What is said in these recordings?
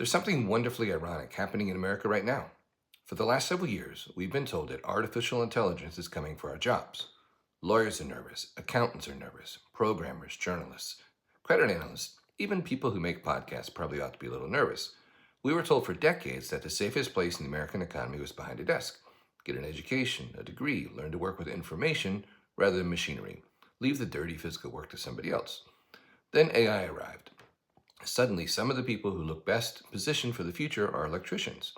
There's something wonderfully ironic happening in America right now. For the last several years, we've been told that artificial intelligence is coming for our jobs. Lawyers are nervous, accountants are nervous, programmers, journalists, credit analysts, even people who make podcasts probably ought to be a little nervous. We were told for decades that the safest place in the American economy was behind a desk. Get an education, a degree, learn to work with information rather than machinery. Leave the dirty physical work to somebody else. Then AI arrived. Suddenly, some of the people who look best positioned for the future are electricians,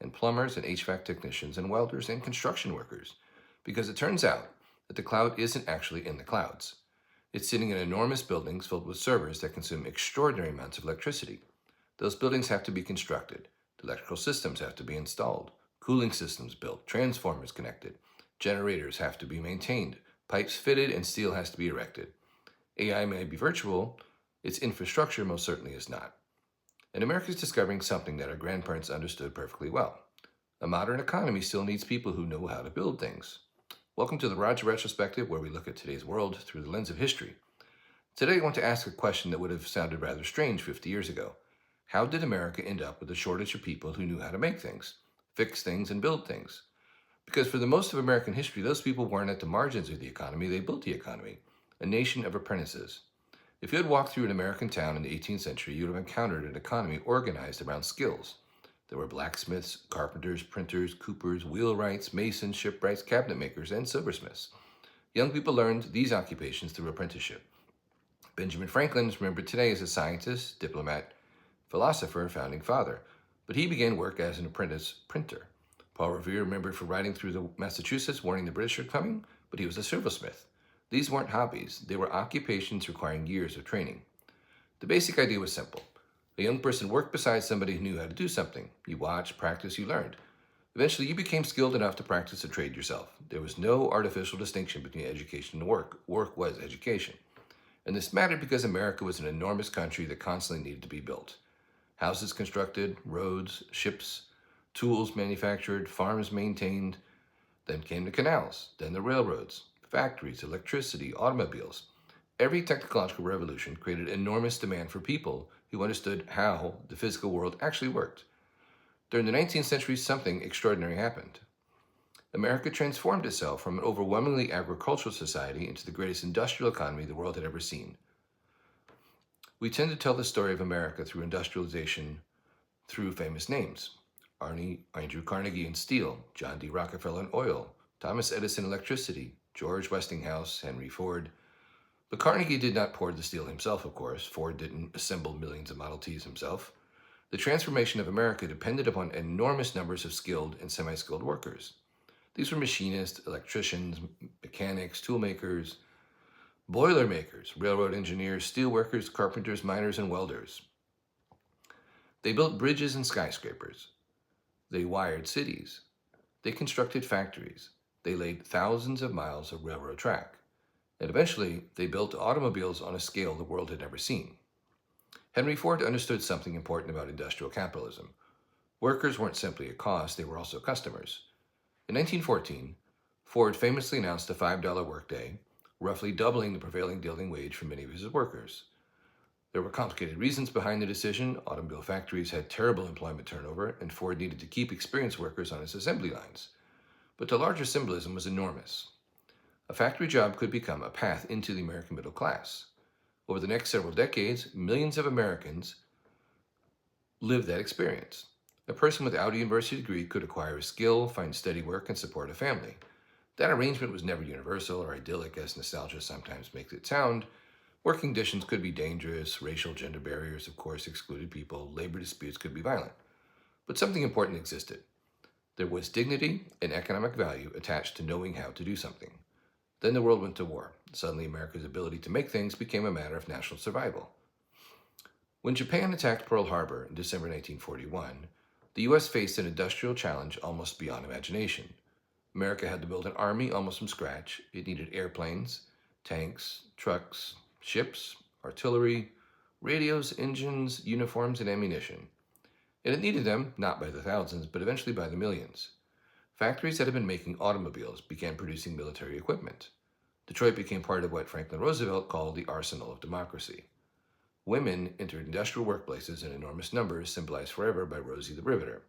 and plumbers, and HVAC technicians, and welders, and construction workers, because it turns out that the cloud isn't actually in the clouds. It's sitting in enormous buildings filled with servers that consume extraordinary amounts of electricity. Those buildings have to be constructed, the electrical systems have to be installed, cooling systems built, transformers connected, generators have to be maintained, pipes fitted, and steel has to be erected. AI may be virtual, its infrastructure most certainly is not. And America is discovering something that our grandparents understood perfectly well. A modern economy still needs people who know how to build things. Welcome to the Roger Retrospective, where we look at today's world through the lens of history. Today I want to ask a question that would have sounded rather strange 50 years ago. How did America end up with a shortage of people who knew how to make things, fix things, and build things? Because for the most of American history, those people weren't at the margins of the economy, they built the economy, a nation of apprentices. If you had walked through an American town in the 18th century, you would have encountered an economy organized around skills. There were blacksmiths, carpenters, printers, coopers, wheelwrights, masons, shipwrights, cabinet makers, and silversmiths. Young people learned these occupations through apprenticeship. Benjamin Franklin is remembered today as a scientist, diplomat, philosopher, and founding father, but he began work as an apprentice printer. Paul Revere remembered for riding through the Massachusetts warning the British were coming, but he was a silversmith. These weren't hobbies, they were occupations requiring years of training. The basic idea was simple. A young person worked beside somebody who knew how to do something. You watched, practiced, you learned. Eventually, you became skilled enough to practice a trade yourself. There was no artificial distinction between education and work. Work was education. And this mattered because America was an enormous country that constantly needed to be built. Houses constructed, roads, ships, tools manufactured, farms maintained. Then came the canals, then the railroads, factories, electricity, automobiles. Every technological revolution created enormous demand for people who understood how the physical world actually worked. During the 19th century, something extraordinary happened. America transformed itself from an overwhelmingly agricultural society into the greatest industrial economy the world had ever seen. We tend to tell the story of America through industrialization through famous names. Andrew Carnegie in steel, John D. Rockefeller in oil, Thomas Edison in electricity, George Westinghouse, Henry Ford. But Carnegie did not pour the steel himself, of course. Ford didn't assemble millions of Model Ts himself. The transformation of America depended upon enormous numbers of skilled and semi-skilled workers. These were machinists, electricians, mechanics, toolmakers, boiler makers, railroad engineers, steel workers, carpenters, miners, and welders. They built bridges and skyscrapers. They wired cities. They constructed factories. They laid thousands of miles of railroad track. And eventually, they built automobiles on a scale the world had never seen. Henry Ford understood something important about industrial capitalism. Workers weren't simply a cost, they were also customers. In 1914, Ford famously announced a $5 workday, roughly doubling the prevailing daily wage for many of his workers. There were complicated reasons behind the decision. Automobile factories had terrible employment turnover, and Ford needed to keep experienced workers on its assembly lines. But the larger symbolism was enormous. A factory job could become a path into the American middle class. Over the next several decades, millions of Americans lived that experience. A person without a university degree could acquire a skill, find steady work, and support a family. That arrangement was never universal or idyllic, as nostalgia sometimes makes it sound. Working conditions could be dangerous, racial gender barriers, of course, excluded people, labor disputes could be violent. But something important existed. There was dignity and economic value attached to knowing how to do something. Then the world went to war. Suddenly, America's ability to make things became a matter of national survival. When Japan attacked Pearl Harbor in December 1941, the U.S. faced an industrial challenge almost beyond imagination. America had to build an army almost from scratch. It needed airplanes, tanks, trucks, ships, artillery, radios, engines, uniforms, and ammunition. And it needed them, not by the thousands, but eventually by the millions. Factories that had been making automobiles began producing military equipment. Detroit became part of what Franklin Roosevelt called the arsenal of democracy. Women entered industrial workplaces in enormous numbers, symbolized forever by Rosie the Riveter.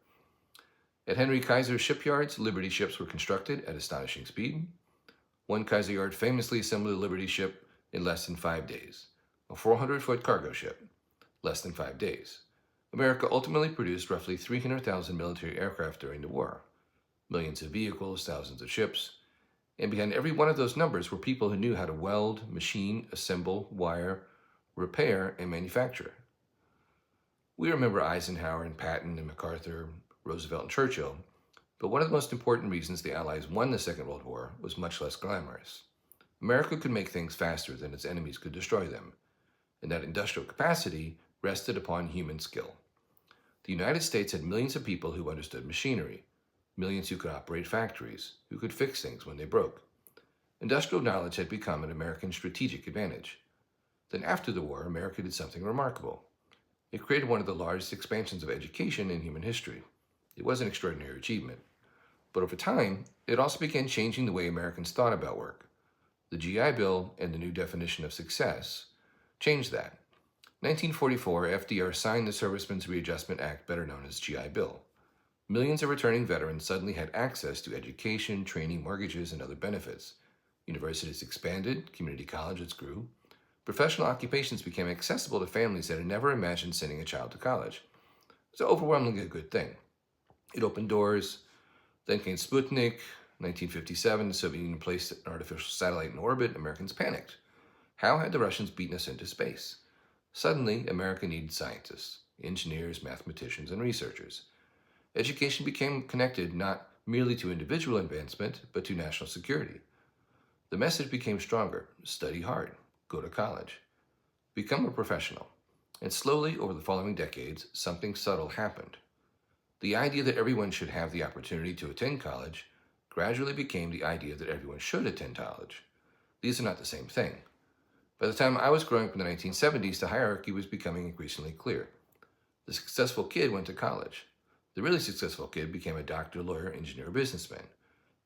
At Henry Kaiser's shipyards, Liberty ships were constructed at astonishing speed. One Kaiser yard famously assembled a Liberty ship in less than 5 days, a 400-foot cargo ship, less than 5 days. America ultimately produced roughly 300,000 military aircraft during the war, millions of vehicles, thousands of ships, and behind every one of those numbers were people who knew how to weld, machine, assemble, wire, repair, and manufacture. We remember Eisenhower and Patton and MacArthur, Roosevelt and Churchill, but one of the most important reasons the Allies won the Second World War was much less glamorous. America could make things faster than its enemies could destroy them, and that industrial capacity rested upon human skill. The United States had millions of people who understood machinery, millions who could operate factories, who could fix things when they broke. Industrial knowledge had become an American strategic advantage. Then after the war, America did something remarkable. It created one of the largest expansions of education in human history. It was an extraordinary achievement. But over time, it also began changing the way Americans thought about work. The GI Bill and the new definition of success changed that. In 1944, FDR signed the Servicemen's Readjustment Act, better known as GI Bill. Millions of returning veterans suddenly had access to education, training, mortgages, and other benefits. Universities expanded, community colleges grew. Professional occupations became accessible to families that had never imagined sending a child to college. It was overwhelmingly a good thing. It opened doors. Then came Sputnik, 1957, the Soviet Union placed an artificial satellite in orbit. Americans panicked. How had the Russians beaten us into space? Suddenly, America needed scientists, engineers, mathematicians, and researchers. Education became connected not merely to individual advancement, but to national security. The message became stronger: study hard, go to college, become a professional. And slowly, over the following decades, something subtle happened. The idea that everyone should have the opportunity to attend college gradually became the idea that everyone should attend college. These are not the same thing. By the time I was growing up in the 1970s, the hierarchy was becoming increasingly clear. The successful kid went to college. The really successful kid became a doctor, lawyer, engineer, or businessman.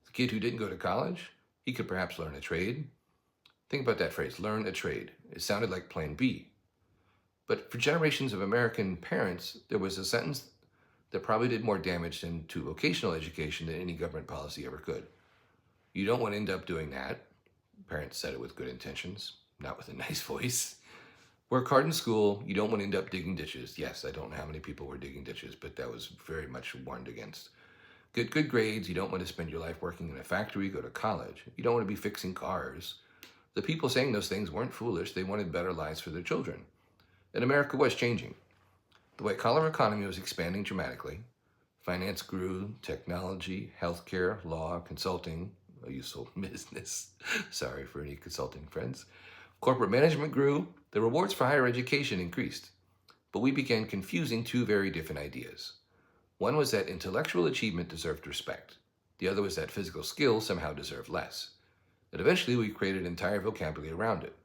The kid who didn't go to college, he could perhaps learn a trade. Think about that phrase, learn a trade. It sounded like plan B. But for generations of American parents, there was a sentence that probably did more damage to vocational education than any government policy ever could. You don't want to end up doing that. Parents said it with good intentions, not with a nice voice. Work hard in school. You don't want to end up digging ditches. Yes, I don't know how many people were digging ditches, but that was very much warned against. Get good grades. You don't want to spend your life working in a factory. Go to college. You don't want to be fixing cars. The people saying those things weren't foolish. They wanted better lives for their children. And America was changing. The white-collar economy was expanding dramatically. Finance grew, technology, healthcare, law, consulting, a useful business. Sorry for any consulting friends. Corporate management grew. The rewards for higher education increased. But we began confusing two very different ideas. One was that intellectual achievement deserved respect. The other was that physical skill somehow deserved less. And eventually we created an entire vocabulary around it.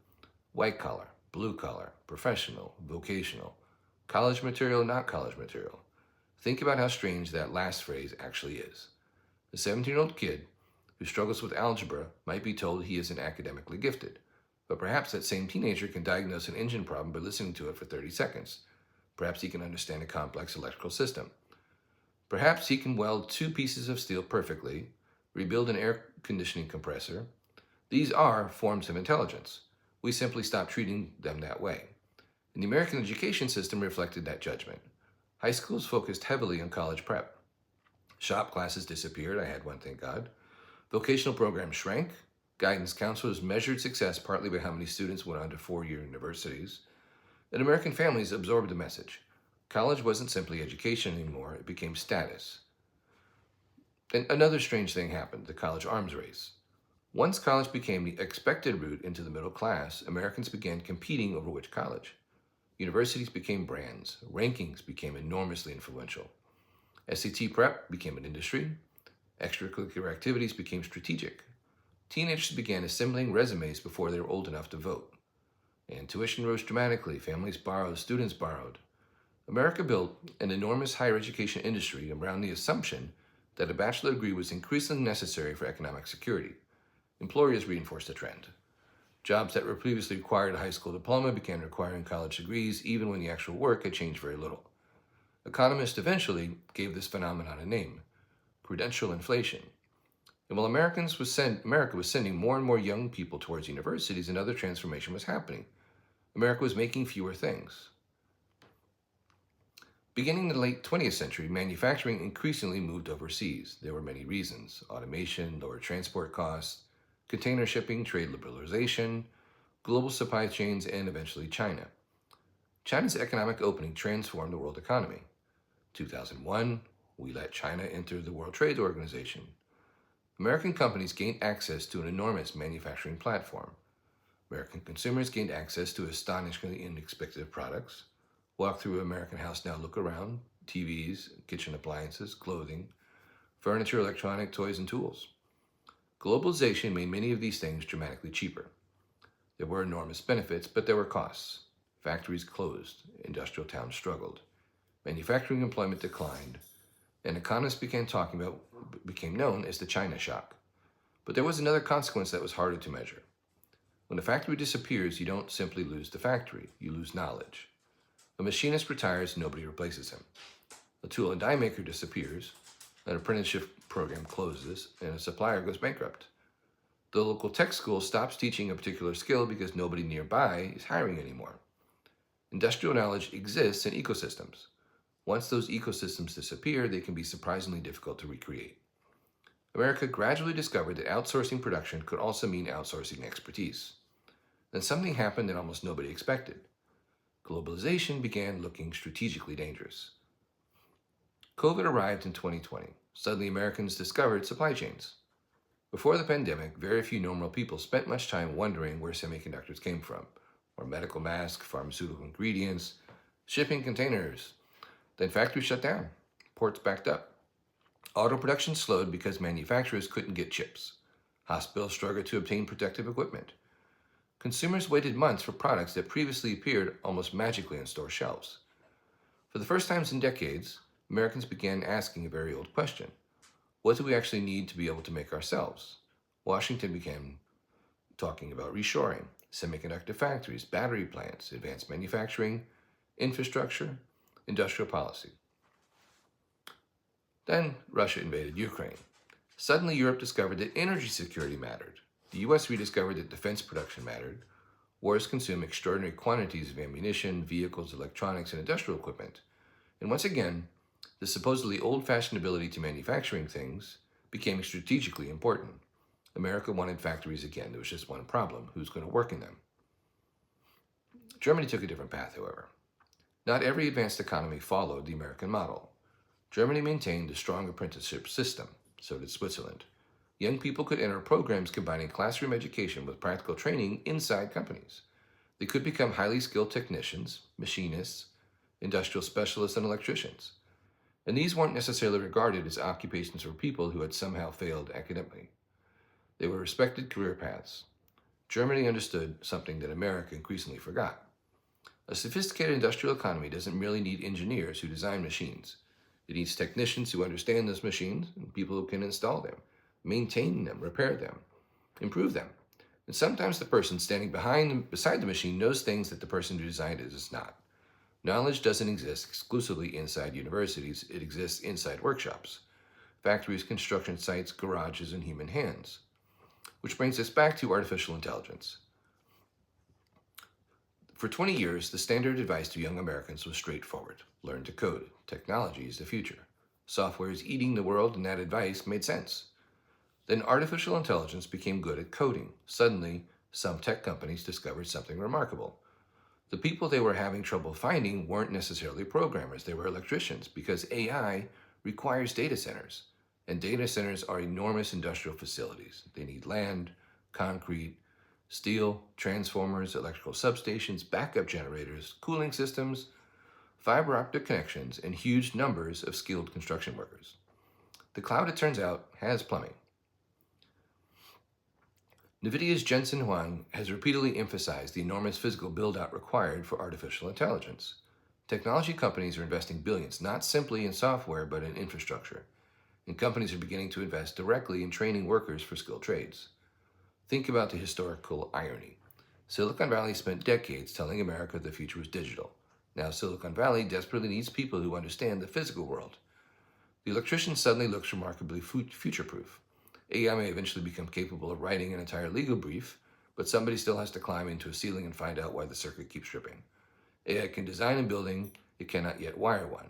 White collar, blue collar, professional, vocational. College material, not college material. Think about how strange that last phrase actually is. A 17-year-old kid who struggles with algebra might be told he isn't academically gifted, but perhaps that same teenager can diagnose an engine problem by listening to it for 30 seconds. Perhaps he can understand a complex electrical system. Perhaps he can weld 2 pieces of steel perfectly, rebuild an air conditioning compressor. These are forms of intelligence. We simply stopped treating them that way. And the American education system reflected that judgment. High schools focused heavily on college prep. Shop classes disappeared. I had one, thank God. Vocational programs shrank. Guidance counselors measured success partly by how many students went on to 4-year universities. And American families absorbed the message. College wasn't simply education anymore. It became status. Then another strange thing happened, the college arms race. Once college became the expected route into the middle class, Americans began competing over which college. Universities became brands. Rankings became enormously influential. SAT prep became an industry. Extracurricular activities became strategic. Teenagers began assembling resumes before they were old enough to vote. And tuition rose dramatically. Families borrowed, students borrowed. America built an enormous higher education industry around the assumption that a bachelor degree was increasingly necessary for economic security. Employers reinforced the trend. Jobs that were previously required a high school diploma began requiring college degrees, even when the actual work had changed very little. Economists eventually gave this phenomenon a name: prudential inflation. And while America was sending more and more young people towards universities, another transformation was happening. America was making fewer things. Beginning in the late 20th century, manufacturing increasingly moved overseas. There were many reasons: automation, lower transport costs, container shipping, trade liberalization, global supply chains, and eventually China. China's economic opening transformed the world economy. 2001, we let China enter the World Trade Organization. American companies gained access to an enormous manufacturing platform. American consumers gained access to astonishingly inexpensive products. Walk through an American house now, look around: TVs, kitchen appliances, clothing, furniture, electronic, toys, and tools. Globalization made many of these things dramatically cheaper. There were enormous benefits, but there were costs. Factories closed, industrial towns struggled, manufacturing employment declined, and economists became known as the China shock. But there was another consequence that was harder to measure. When a factory disappears, you don't simply lose the factory, you lose knowledge. A machinist retires, nobody replaces him. A tool and die maker disappears, an apprenticeship program closes, and a supplier goes bankrupt. The local tech school stops teaching a particular skill because nobody nearby is hiring anymore. Industrial knowledge exists in ecosystems. Once those ecosystems disappear, they can be surprisingly difficult to recreate. America gradually discovered that outsourcing production could also mean outsourcing expertise. Then something happened that almost nobody expected. Globalization began looking strategically dangerous. COVID arrived in 2020. Suddenly, Americans discovered supply chains. Before the pandemic, very few normal people spent much time wondering where semiconductors came from, or medical masks, pharmaceutical ingredients, shipping containers. Then factories shut down, ports backed up. Auto production slowed because manufacturers couldn't get chips. Hospitals struggled to obtain protective equipment. Consumers waited months for products that previously appeared almost magically on store shelves. For the first time in decades, Americans began asking a very old question: what do we actually need to be able to make ourselves? Washington began talking about reshoring, semiconductor factories, battery plants, advanced manufacturing, infrastructure, industrial policy. Then Russia invaded Ukraine. Suddenly, Europe discovered that energy security mattered. The US rediscovered that defense production mattered. Wars consume extraordinary quantities of ammunition, vehicles, electronics, and industrial equipment. And once again, the supposedly old-fashioned ability to manufacturing things became strategically important. America wanted factories again. There was just one problem: who's going to work in them? Germany took a different path, however. Not every advanced economy followed the American model. Germany maintained a strong apprenticeship system. So did Switzerland. Young people could enter programs combining classroom education with practical training inside companies. They could become highly skilled technicians, machinists, industrial specialists, and electricians. And these weren't necessarily regarded as occupations for people who had somehow failed academically. They were respected career paths. Germany understood something that America increasingly forgot. A sophisticated industrial economy doesn't merely need engineers who design machines. It needs technicians who understand those machines and people who can install them, maintain them, repair them, improve them. And sometimes the person standing beside the machine knows things that the person who designed it does not. Knowledge doesn't exist exclusively inside universities. It exists inside workshops, factories, construction sites, garages, and human hands. Which brings us back to artificial intelligence. For 20 years, the standard advice to young Americans was straightforward: learn to code. Technology is the future. Software is eating the world, and that advice made sense. Then artificial intelligence became good at coding. Suddenly, some tech companies discovered something remarkable. The people they were having trouble finding weren't necessarily programmers, they were electricians, because AI requires data centers. And data centers are enormous industrial facilities. They need land, concrete, steel, transformers, electrical substations, backup generators, cooling systems, fiber optic connections, and huge numbers of skilled construction workers. The cloud, it turns out, has plumbing. NVIDIA's Jensen Huang has repeatedly emphasized the enormous physical build-out required for artificial intelligence. Technology companies are investing billions, not simply in software, but in infrastructure. And companies are beginning to invest directly in training workers for skilled trades. Think about the historical irony. Silicon Valley spent decades telling America the future was digital. Now Silicon Valley desperately needs people who understand the physical world. The electrician suddenly looks remarkably future-proof. AI may eventually become capable of writing an entire legal brief, but somebody still has to climb into a ceiling and find out why the circuit keeps tripping. AI can design a building, it cannot yet wire one.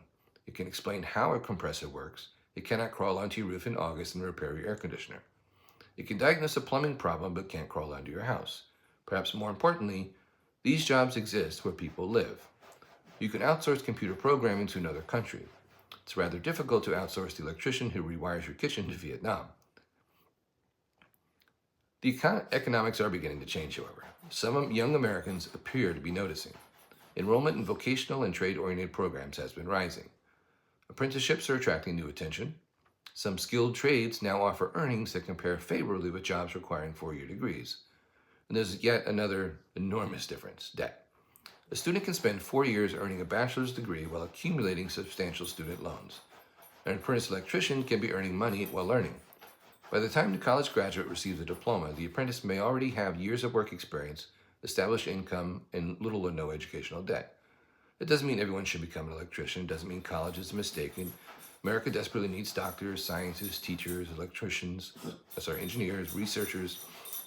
It can explain how a compressor works, it cannot crawl onto your roof in August and repair your air conditioner. It can diagnose a plumbing problem but can't crawl onto your house. Perhaps more importantly, these jobs exist where people live. You can outsource computer programming to another country. It's rather difficult to outsource the electrician who rewires your kitchen to Vietnam. The economics are beginning to change, however. Some young Americans appear to be noticing. Enrollment in vocational and trade-oriented programs has been rising. Apprenticeships are attracting new attention. Some skilled trades now offer earnings that compare favorably with jobs requiring four-year degrees. And there's yet another enormous difference: debt. A student can spend 4 years earning a bachelor's degree while accumulating substantial student loans. An apprentice electrician can be earning money while learning. By the time the college graduate receives a diploma, the apprentice may already have years of work experience, established income, and little or no educational debt. It doesn't mean everyone should become an electrician. It doesn't mean college is a mistake. America desperately needs doctors, scientists, teachers, engineers, researchers,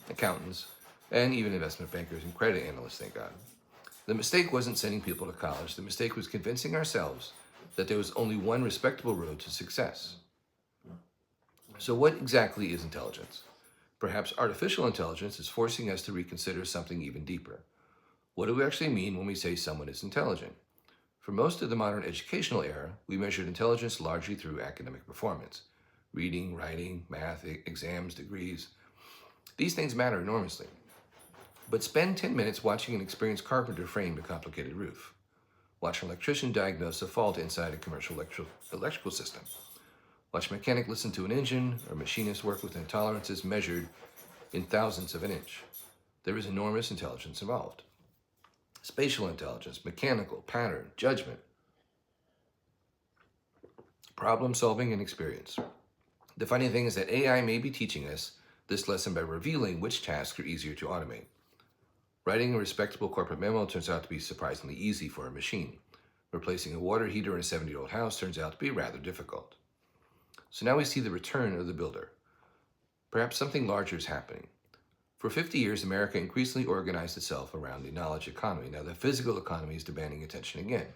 accountants, and even investment bankers and credit analysts, thank God. The mistake wasn't sending people to college. The mistake was convincing ourselves that there was only one respectable road to success. So what exactly is intelligence? Perhaps artificial intelligence is forcing us to reconsider something even deeper. What do we actually mean when we say someone is intelligent? For most of the modern educational era, we measured intelligence largely through academic performance: reading, writing, math, exams, degrees. These things matter enormously. But spend 10 minutes watching an experienced carpenter frame a complicated roof. Watch an electrician diagnose a fault inside a commercial electrical system. Watch a mechanic listen to an engine, or machinist work with tolerances measured in thousandths of an inch. There is enormous intelligence involved. Spatial intelligence, mechanical, pattern, judgment, problem solving, and experience. The funny thing is that AI may be teaching us this lesson by revealing which tasks are easier to automate. Writing a respectable corporate memo turns out to be surprisingly easy for a machine. Replacing a water heater in a 70-year-old house turns out to be rather difficult. So now we see the return of the builder. Perhaps something larger is happening. For 50 years, America increasingly organized itself around the knowledge economy. Now the physical economy is demanding attention again.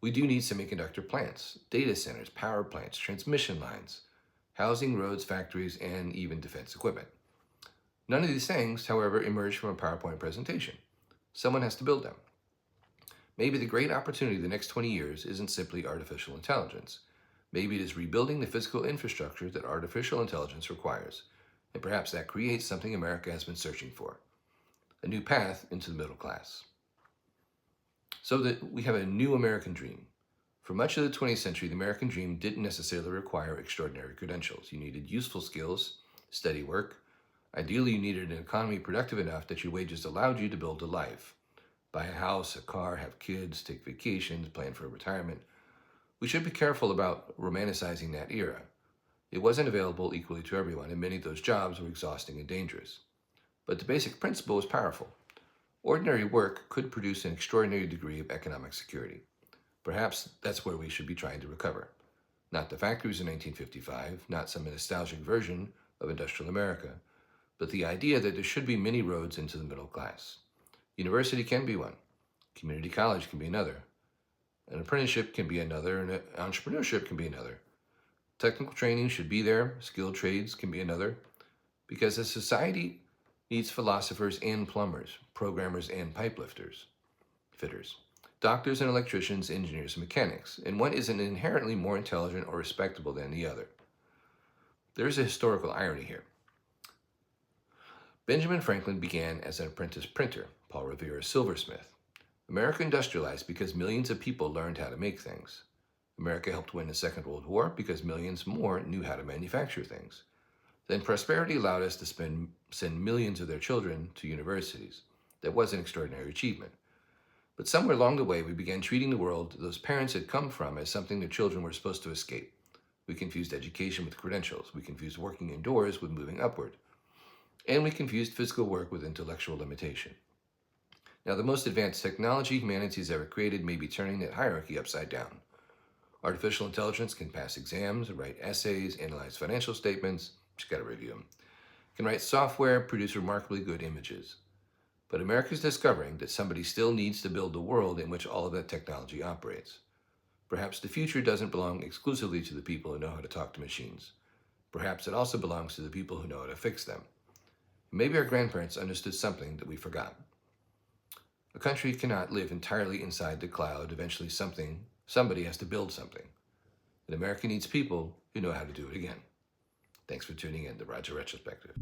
We do need semiconductor plants, data centers, power plants, transmission lines, housing, roads, factories, and even defense equipment. None of these things, however, emerge from a PowerPoint presentation. Someone has to build them. Maybe the great opportunity of the next 20 years isn't simply artificial intelligence. Maybe it is rebuilding the physical infrastructure that artificial intelligence requires. And perhaps that creates something America has been searching for: a new path into the middle class. So that we have a new American dream. For much of the 20th century, the American dream didn't necessarily require extraordinary credentials. You needed useful skills, steady work. Ideally, you needed an economy productive enough that your wages allowed you to build a life. Buy a house, a car, have kids, take vacations, plan for retirement. We should be careful about romanticizing that era. It wasn't available equally to everyone, and many of those jobs were exhausting and dangerous. But the basic principle was powerful. Ordinary work could produce an extraordinary degree of economic security. Perhaps that's where we should be trying to recover. Not the factories in 1955, not some nostalgic version of industrial America, but the idea that there should be many roads into the middle class. University can be one. Community college can be another. An apprenticeship can be another, and entrepreneurship can be another. Technical training should be there. Skilled trades can be another. Because a society needs philosophers and plumbers, programmers and pipe fitters, doctors and electricians, engineers and mechanics, and one isn't inherently more intelligent or respectable than the other. There is a historical irony here. Benjamin Franklin began as an apprentice printer, Paul Revere a silversmith. America industrialized because millions of people learned how to make things. America helped win the Second World War because millions more knew how to manufacture things. Then prosperity allowed us to send millions of their children to universities. That was an extraordinary achievement. But somewhere along the way, we began treating the world those parents had come from as something their children were supposed to escape. We confused education with credentials. We confused working indoors with moving upward. And we confused physical work with intellectual limitation. Now, the most advanced technology humanity's ever created may be turning that hierarchy upside down. Artificial intelligence can pass exams, write essays, analyze financial statements, just gotta review them, can write software, produce remarkably good images. But America's discovering that somebody still needs to build the world in which all of that technology operates. Perhaps the future doesn't belong exclusively to the people who know how to talk to machines. Perhaps it also belongs to the people who know how to fix them. Maybe our grandparents understood something that we forgot. A country cannot live entirely inside the cloud. Eventually somebody has to build something. And America needs people who know how to do it again. Thanks for tuning in to Roger Retrospective.